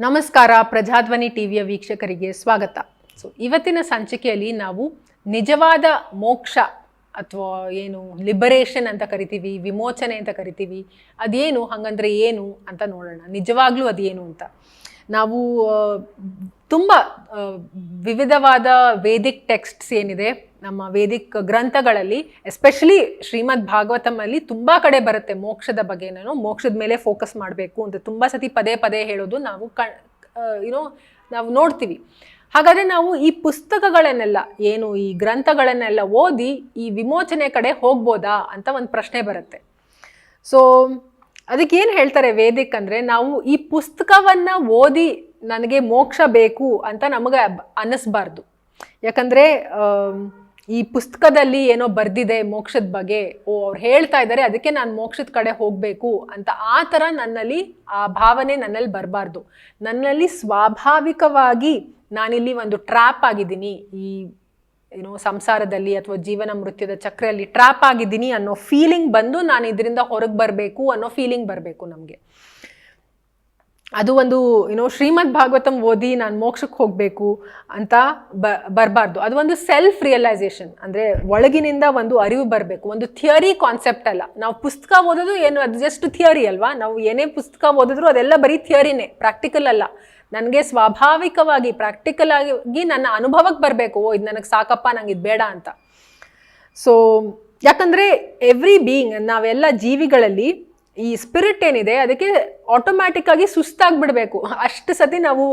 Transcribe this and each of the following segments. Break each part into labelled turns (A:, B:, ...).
A: ನಮಸ್ಕಾರ, ಪ್ರಜಾಧ್ವನಿ ಟಿವಿಯ ವೀಕ್ಷಕರಿಗೆ ಸ್ವಾಗತ. ಇವತ್ತಿನ ಸಂಚಿಕೆಯಲ್ಲಿ ನಾವು ನಿಜವಾದ ಮೋಕ್ಷ ಅಥವಾ ಏನು ಲಿಬರೇಷನ್ ಅಂತ ಕರಿತೀವಿ, ವಿಮೋಚನೆ ಅಂತ ಕರಿತೀವಿ, ಅದೇನು, ಹಾಗಂದ್ರೆ ಏನು ಅಂತ ನೋಡೋಣ. ನಿಜವಾಗ್ಲೂ ಅದೇನು ಅಂತ ನಾವು ತುಂಬ ವಿವಿಧವಾದ ವೇದಿಕ್ ಟೆಕ್ಸ್ಟ್ಸ್ ಏನಿದೆ ನಮ್ಮ ವೇದಿಕ್ ಗ್ರಂಥಗಳಲ್ಲಿ, ಎಸ್ಪೆಷಲಿ ಶ್ರೀಮದ್ ಭಾಗವತಮಲ್ಲಿ ತುಂಬ ಕಡೆ ಬರುತ್ತೆ ಮೋಕ್ಷದ ಬಗ್ಗೆ. ಮೋಕ್ಷದ ಮೇಲೆ ಫೋಕಸ್ ಮಾಡಬೇಕು ಅಂತ ತುಂಬ ಸತಿ ಪದೇ ಪದೇ ಹೇಳೋದು ನಾವು ನಾವು ನೋಡ್ತೀವಿ. ಹಾಗಾದರೆ ನಾವು ಈ ಪುಸ್ತಕಗಳನ್ನೆಲ್ಲ ಏನು ಈ ಗ್ರಂಥಗಳನ್ನೆಲ್ಲ ಓದಿ ಈ ವಿಮೋಚನೆ ಕಡೆ ಹೋಗ್ಬೋದಾ ಅಂತ ಒಂದು ಪ್ರಶ್ನೆ ಬರುತ್ತೆ. ಸೊ ಅದಕ್ಕೇನು ಹೇಳ್ತಾರೆ ವೇದಿಕ್ ಅಂದರೆ, ನಾವು ಈ ಪುಸ್ತಕವನ್ನು ಓದಿ ನನಗೆ ಮೋಕ್ಷ ಬೇಕು ಅಂತ ನಮಗೆ ಅನ್ನಿಸ್ಬಾರ್ದು. ಯಾಕಂದರೆ ಈ ಪುಸ್ತಕದಲ್ಲಿ ಏನೋ ಬರೆದಿದೆ ಮೋಕ್ಷದ ಬಗ್ಗೆ, ಅವ್ರು ಹೇಳ್ತಾ ಇದ್ದಾರೆ ಅದಕ್ಕೆ ನಾನು ಮೋಕ್ಷದ ಕಡೆ ಹೋಗಬೇಕು ಅಂತ ಆ ಥರ ನನ್ನಲ್ಲಿ ಆ ಭಾವನೆ ನನ್ನಲ್ಲಿ ಬರಬಾರ್ದು. ನನ್ನಲ್ಲಿ ಸ್ವಾಭಾವಿಕವಾಗಿ ನಾನಿಲ್ಲಿ ಒಂದು ಟ್ರ್ಯಾಪ್ ಆಗಿದ್ದೀನಿ, ಈ ಸಂಸಾರದಲ್ಲಿ ಅಥವಾ ಜೀವನ ಮೃತ್ಯುದ ಚಕ್ರೆಯಲ್ಲಿ ಟ್ರ್ಯಾಪ್ ಆಗಿದ್ದೀನಿ ಅನ್ನೋ ಫೀಲಿಂಗ್ ಬಂದು ನಾನು ಇದರಿಂದ ಹೊರಗೆ ಬರಬೇಕು ಅನ್ನೋ ಫೀಲಿಂಗ್ ಬರಬೇಕು ನಮಗೆ. ಅದು ಒಂದು ಶ್ರೀಮದ್ ಭಾಗವತಂ ಓದಿ ನಾನು ಮೋಕ್ಷಕ್ಕೆ ಹೋಗಬೇಕು ಅಂತ ಬರಬಾರ್ದು. ಅದು ಒಂದು ಸೆಲ್ಫ್ ರಿಯಲೈಸೇಷನ್, ಅಂದರೆ ಒಳಗಿನಿಂದ ಒಂದು ಅರಿವು ಬರಬೇಕು, ಒಂದು ಥಿಯರಿ ಕಾನ್ಸೆಪ್ಟ್ ಅಲ್ಲ. ನಾವು ಪುಸ್ತಕ ಓದೋದು ಏನು, ಅದು ಜಸ್ಟ್ ಥಿಯರಿ ಅಲ್ವಾ. ನಾವು ಏನೇ ಪುಸ್ತಕ ಓದಿದ್ರು ಅದೆಲ್ಲ ಬರೀ ಥಿಯರಿನೇ, ಪ್ರಾಕ್ಟಿಕಲ್ ಅಲ್ಲ. ನನಗೆ ಸ್ವಾಭಾವಿಕವಾಗಿ ಪ್ರಾಕ್ಟಿಕಲ್ ಆಗಿ ನನ್ನ ಅನುಭವಕ್ಕೆ ಬರಬೇಕು, ಇದು ನನಗೆ ಸಾಕಪ್ಪ, ನಂಗೆ ಇದು ಬೇಡ ಅಂತ. ಸೊ ಯಾಕಂದರೆ ಎವ್ರಿ ಬೀಯಿಂಗ್, ನಾವೆಲ್ಲ ಜೀವಿಗಳಲ್ಲಿ ಈ ಸ್ಪಿರಿಟ್ ಏನಿದೆ ಅದಕ್ಕೆ ಆಟೋಮ್ಯಾಟಿಕ್ ಆಗಿ ಸುಸ್ತಾಗ್ಬಿಡ್ಬೇಕು. ಅಷ್ಟು ಸತಿ ನಾವು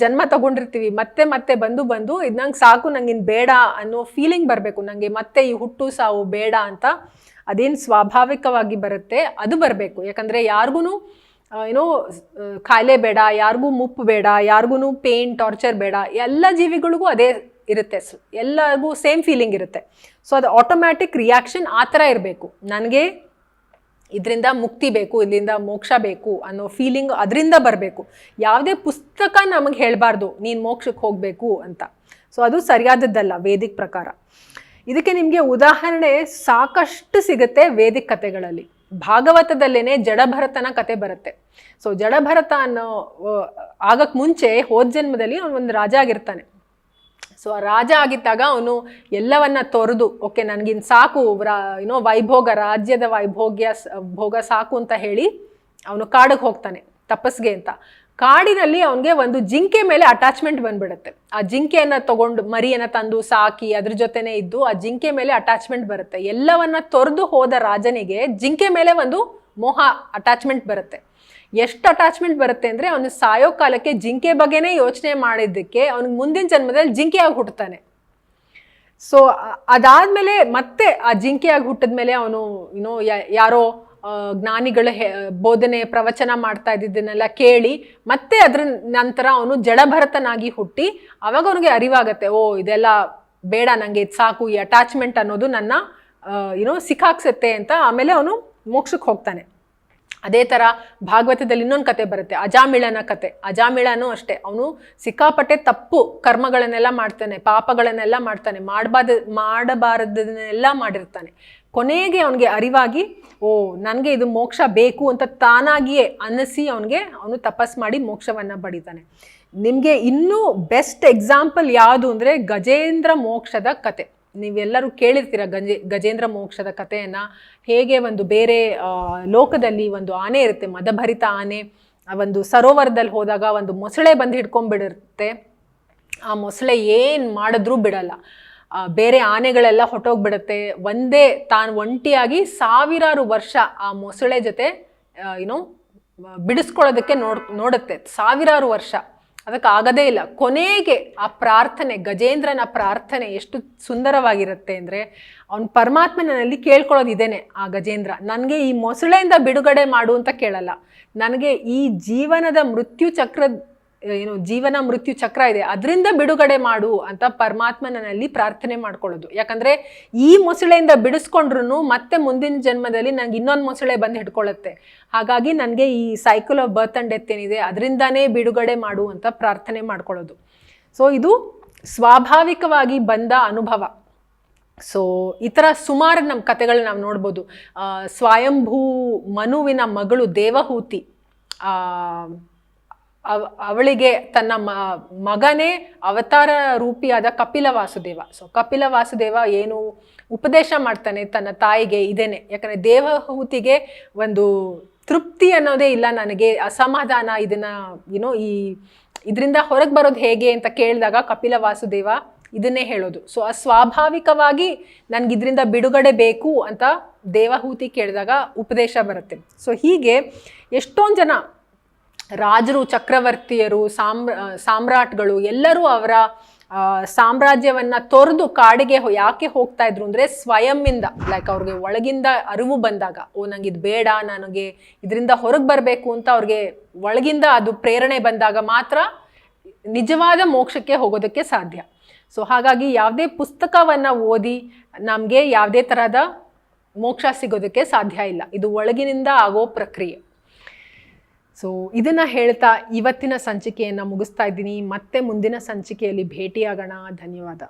A: ಜನ್ಮ ತಗೊಂಡಿರ್ತೀವಿ, ಮತ್ತೆ ಮತ್ತೆ ಬಂದು ಇದು ನಂಗೆ ಸಾಕು, ನಂಗಿನ್ ಬೇಡ ಅನ್ನೋ ಫೀಲಿಂಗ್ ಬರಬೇಕು. ನನಗೆ ಮತ್ತೆ ಈ ಹುಟ್ಟು ಸಾವು ಬೇಡ ಅಂತ ಅದೇನು ಸ್ವಾಭಾವಿಕವಾಗಿ ಬರುತ್ತೆ ಅದು ಬರಬೇಕು. ಯಾಕಂದರೆ ಯಾರಿಗೂ ಕಾಯಿಲೆ ಬೇಡ, ಯಾರಿಗೂ ಮುಪ್ಪು ಬೇಡ, ಯಾರಿಗೂ ಪೇನ್ ಟಾರ್ಚರ್ ಬೇಡ. ಎಲ್ಲ ಜೀವಿಗಳಿಗೂ ಅದೇ ಇರುತ್ತೆ, ಎಲ್ಲರಿಗೂ ಸೇಮ್ ಫೀಲಿಂಗ್ ಇರುತ್ತೆ. ಸೊ ಅದು ಆಟೋಮ್ಯಾಟಿಕ್ ರಿಯಾಕ್ಷನ್ ಆ ಥರ ಇರಬೇಕು. ನನಗೆ ಇದರಿಂದ ಮುಕ್ತಿ ಬೇಕು, ಇದರಿಂದ ಮೋಕ್ಷ ಬೇಕು ಅನ್ನೋ ಫೀಲಿಂಗ್ ಅದರಿಂದ ಬರಬೇಕು. ಯಾವುದೇ ಪುಸ್ತಕ ನಮಗೆ ಹೇಳಬಾರ್ದು ನೀನು ಮೋಕ್ಷಕ್ಕೆ ಹೋಗಬೇಕು ಅಂತ. ಸೊ ಅದು ಸರಿಯಾದದ್ದಲ್ಲ ವೇದಿಕ್ ಪ್ರಕಾರ. ಇದಕ್ಕೆ ನಿಮಗೆ ಉದಾಹರಣೆ ಸಾಕಷ್ಟು ಸಿಗುತ್ತೆ ವೇದಿಕ್ ಕಥೆಗಳಲ್ಲಿ. ಭಾಗವತದಲ್ಲೇನೆ ಜಡಭರತನ ಕತೆ ಬರುತ್ತೆ. ಸೊ ಜಡಭರತ ಅನ್ನೋ ಆಗಕ್ಕೆ ಮುಂಚೆ ಹೋದ ಜನ್ಮದಲ್ಲಿ ಅವನು ಒಂದು ರಾಜ ಆಗಿರ್ತಾನೆ. ಸೊ ಆ ರಾಜ ಆಗಿದ್ದಾಗ ಅವನು ಎಲ್ಲವನ್ನ ತೊರೆದು, ಓಕೆ ನನಗಿನ್ ಸಾಕು, ವೈಭೋಗ, ರಾಜ್ಯದ ಭೋಗ ಸಾಕು ಅಂತ ಹೇಳಿ ಅವನು ಕಾಡಿಗೆ ಹೋಗ್ತಾನೆ ತಪಸ್ಗೆ ಅಂತ. ಕಾಡಿನಲ್ಲಿ ಅವನಿಗೆ ಒಂದು ಜಿಂಕೆ ಮೇಲೆ ಅಟ್ಯಾಚ್ಮೆಂಟ್ ಬಂದ್ಬಿಡುತ್ತೆ. ಆ ಜಿಂಕೆಯನ್ನು ತಗೊಂಡು ಮರಿಯನ್ನು ತಂದು ಸಾಕಿ ಅದ್ರ ಜೊತೆನೇ ಇದ್ದು ಆ ಜಿಂಕೆ ಮೇಲೆ ಅಟ್ಯಾಚ್ಮೆಂಟ್ ಬರುತ್ತೆ. ಎಲ್ಲವನ್ನ ತೊರೆದು ಹೋದ ರಾಜನಿಗೆ ಜಿಂಕೆ ಮೇಲೆ ಒಂದು ಮೋಹ ಅಟ್ಯಾಚ್ಮೆಂಟ್ ಬರುತ್ತೆ. ಎಷ್ಟು ಅಟ್ಯಾಚ್ಮೆಂಟ್ ಬರುತ್ತೆ ಅಂದರೆ, ಅವನು ಸಾಯೋ ಕಾಲಕ್ಕೆ ಜಿಂಕೆ ಬಗ್ಗೆನೇ ಯೋಚನೆ ಮಾಡಿದ್ದಕ್ಕೆ ಅವನಿಗೆ ಮುಂದಿನ ಜನ್ಮದಲ್ಲಿ ಜಿಂಕೆಯಾಗಿ ಹುಟ್ಟುತ್ತಾನೆ. ಸೊ ಅದಾದಮೇಲೆ ಮತ್ತೆ ಆ ಜಿಂಕೆಯಾಗಿ ಹುಟ್ಟಿದ್ಮೇಲೆ ಅವನು ಯಾರೋ ಜ್ಞಾನಿಗಳ ಬೋಧನೆ ಪ್ರವಚನ ಮಾಡ್ತಾ ಇದ್ದಿದ್ದನ್ನೆಲ್ಲ ಕೇಳಿ ಮತ್ತೆ ಅದ್ರ ನಂತರ ಅವನು ಜಡಭರತನಾಗಿ ಹುಟ್ಟಿ ಅವಾಗ ಅವನಿಗೆ ಅರಿವಾಗತ್ತೆ, ಇದೆಲ್ಲ ಬೇಡ, ನನಗೆ ಇದು ಸಾಕು, ಈ ಅಟ್ಯಾಚ್ಮೆಂಟ್ ಅನ್ನೋದು ನನ್ನ ಸಿಕ್ಕಾಕ್ಸತ್ತೆ ಅಂತ. ಆಮೇಲೆ ಅವನು ಮೋಕ್ಷಕ್ಕೆ ಹೋಗ್ತಾನೆ. ಅದೇ ಥರ ಭಾಗವತದಲ್ಲಿ ಇನ್ನೊಂದು ಕತೆ ಬರುತ್ತೆ, ಅಜಾಮಿಳನ ಕತೆ. ಅಜಾಮಿಳನೂ ಅಷ್ಟೇ, ಅವನು ಸಿಕ್ಕಾಪಟ್ಟೆ ತಪ್ಪು ಕರ್ಮಗಳನ್ನೆಲ್ಲ ಮಾಡ್ತಾನೆ, ಪಾಪಗಳನ್ನೆಲ್ಲ ಮಾಡ್ತಾನೆ, ಮಾಡಬಾರದನ್ನೆಲ್ಲ ಮಾಡಿರ್ತಾನೆ. ಕೊನೆಗೆ ಅವನಿಗೆ ಅರಿವಾಗಿ, ನನಗೆ ಇದು ಮೋಕ್ಷ ಬೇಕು ಅಂತ ತಾನಾಗಿಯೇ ಅನ್ನಿಸಿ ಅವನು ತಪಸ್ ಮಾಡಿ ಮೋಕ್ಷವನ್ನು ಪಡಿತಾನೆ. ನಿಮಗೆ ಇನ್ನೂ ಬೆಸ್ಟ್ ಎಕ್ಸಾಂಪಲ್ ಯಾವುದು ಅಂದರೆ ಗಜೇಂದ್ರ ಮೋಕ್ಷದ ಕತೆ. ನೀವೆಲ್ಲರೂ ಕೇಳಿರ್ತೀರ ಗಜೇಂದ್ರ ಮೋಕ್ಷದ ಕಥೆಯನ್ನು. ಹೇಗೆ ಒಂದು ಬೇರೆ ಲೋಕದಲ್ಲಿ ಒಂದು ಆನೆ ಇರುತ್ತೆ, ಮದಭರಿತ ಆನೆ. ಒಂದು ಸರೋವರದಲ್ಲಿ ಹೋದಾಗ ಒಂದು ಮೊಸಳೆ ಬಂದು ಹಿಡ್ಕೊಂಡ್ಬಿಡಿರುತ್ತೆ. ಆ ಮೊಸಳೆ ಏನು ಮಾಡಿದ್ರೂ ಬಿಡಲ್ಲ, ಬೇರೆ ಆನೆಗಳೆಲ್ಲ ಹೊಟ್ಟೋಗ್ಬಿಡುತ್ತೆ. ತಾನು ಒಂಟಿಯಾಗಿ ಸಾವಿರಾರು ವರ್ಷ ಆ ಮೊಸಳೆ ಜೊತೆ ಬಿಡಿಸ್ಕೊಳ್ಳೋದಕ್ಕೆ ನೋಡುತ್ತೆ, ಸಾವಿರಾರು ವರ್ಷ. ಅದಕ್ಕೆ ಆಗದೇ ಇಲ್ಲ. ಕೊನೆಗೆ ಆ ಪ್ರಾರ್ಥನೆ, ಗಜೇಂದ್ರನ ಪ್ರಾರ್ಥನೆ ಎಷ್ಟು ಸುಂದರವಾಗಿರುತ್ತೆ ಅಂದರೆ, ಅವನು ಪರಮಾತ್ಮನಲ್ಲಿ ಕೇಳ್ಕೊಳ್ಳೋದು ಇದೇನೆ. ಆ ಗಜೇಂದ್ರ ನನಗೆ ಈ ಮೊಸಳೆಯಿಂದ ಬಿಡುಗಡೆ ಮಾಡು ಅಂತ ಕೇಳಲ್ಲ, ನನಗೆ ಈ ಜೀವನದ ಮೃತ್ಯು ಚಕ್ರ ಜೀವನ ಮೃತ್ಯು ಚಕ್ರ ಇದೆ ಅದರಿಂದ ಬಿಡುಗಡೆ ಮಾಡು ಅಂತ ಪರಮಾತ್ಮನಲ್ಲಿ ಪ್ರಾರ್ಥನೆ ಮಾಡ್ಕೊಳ್ಳೋದು. ಯಾಕಂದರೆ ಈ ಮೊಸಳೆಯಿಂದ ಬಿಡಿಸ್ಕೊಂಡ್ರು ಮತ್ತೆ ಮುಂದಿನ ಜನ್ಮದಲ್ಲಿ ನನಗೆ ಇನ್ನೊಂದು ಮೊಸಳೆ ಬಂದು ಹಿಡ್ಕೊಳ್ಳುತ್ತೆ. ಹಾಗಾಗಿ ನನಗೆ ಈ cycle of birth and death ಏನಿದೆ ಅದರಿಂದಾನೇ ಬಿಡುಗಡೆ ಮಾಡು ಅಂತ ಪ್ರಾರ್ಥನೆ ಮಾಡ್ಕೊಳ್ಳೋದು. ಸೊ ಇದು ಸ್ವಾಭಾವಿಕವಾಗಿ ಬಂದ ಅನುಭವ. ಸೊ ಈ ಥರ ಸುಮಾರು ನಮ್ಮ ಕಥೆಗಳು ನಾವು ನೋಡ್ಬೋದು. ಸ್ವಯಂಭೂ ಮನುವಿನ ಮಗಳು ದೇವಹೂತಿ ಅವಳಿಗೆ ತನ್ನ ಮಗನೇ ಅವತಾರ ರೂಪಿಯಾದ ಕಪಿಲ ವಾಸುದೇವ. ಸೊ ಕಪಿಲ ವಾಸುದೇವ ಏನು ಉಪದೇಶ ಮಾಡ್ತಾನೆ ತನ್ನ ತಾಯಿಗೆ ಇದೇನೆ. ಯಾಕಂದರೆ ದೇವಹೂತಿಗೆ ಒಂದು ತೃಪ್ತಿ ಅನ್ನೋದೇ ಇಲ್ಲ, ನನಗೆ ಅಸಮಾಧಾನ, ಇದನ್ನ ಇದರಿಂದ ಹೊರಗೆ ಬರೋದು ಹೇಗೆ ಅಂತ ಕೇಳಿದಾಗ ಕಪಿಲ ವಾಸುದೇವ ಇದನ್ನೇ ಹೇಳೋದು. ಸೊ ಅಸ್ವಾಭಾವಿಕವಾಗಿ ನನಗೆ ಇದರಿಂದ ಬಿಡುಗಡೆ ಬೇಕು ಅಂತ ದೇವಹೂತಿ ಕೇಳಿದಾಗ ಉಪದೇಶ ಬರುತ್ತೆ. ಸೊ ಹೀಗೆ ಎಷ್ಟೊಂದು ಜನ ರಾಜರು, ಚಕ್ರವರ್ತಿಯರು, ಸಾಮ್ರಾಟ್ಗಳು ಎಲ್ಲರೂ ಅವರ ಸಾಮ್ರಾಜ್ಯವನ್ನ ತೊರೆದು ಕಾಡಿಗೆ ಯಾಕೆ ಹೋಗ್ತಾ ಇದ್ರು ಅಂದರೆ ಸ್ವಯಂಯಿಂದ, ಲೈಕ್ ಅವ್ರಿಗೆ ಒಳಗಿಂದ ಅರಿವು ಬಂದಾಗ, ನಂಗೆ ಇದು ಬೇಡ, ನನಗೆ ಇದರಿಂದ ಹೊರಗೆ ಬರಬೇಕು ಅಂತ ಅವ್ರಿಗೆ ಒಳಗಿಂದ ಅದು ಪ್ರೇರಣೆ ಬಂದಾಗ ಮಾತ್ರ ನಿಜವಾದ ಮೋಕ್ಷಕ್ಕೆ ಹೋಗೋದಕ್ಕೆ ಸಾಧ್ಯ. ಸೊ ಹಾಗಾಗಿ ಯಾವುದೇ ಪುಸ್ತಕವನ್ನು ಓದಿ ನಮಗೆ ಯಾವುದೇ ಥರದ ಮೋಕ್ಷ ಸಿಗೋದಕ್ಕೆ ಸಾಧ್ಯ ಇಲ್ಲ. ಇದು ಒಳಗಿನಿಂದ ಆಗೋ ಪ್ರಕ್ರಿಯೆ. ಸೊ ಇದನ್ನು ಹೇಳ್ತಾ ಇವತ್ತಿನ ಸಂಚಿಕೆಯನ್ನು ಮುಗಿಸ್ತಾ ಇದ್ದೀನಿ. ಮತ್ತೆ ಮುಂದಿನ ಸಂಚಿಕೆಯಲ್ಲಿ ಭೇಟಿಯಾಗೋಣ. ಧನ್ಯವಾದ.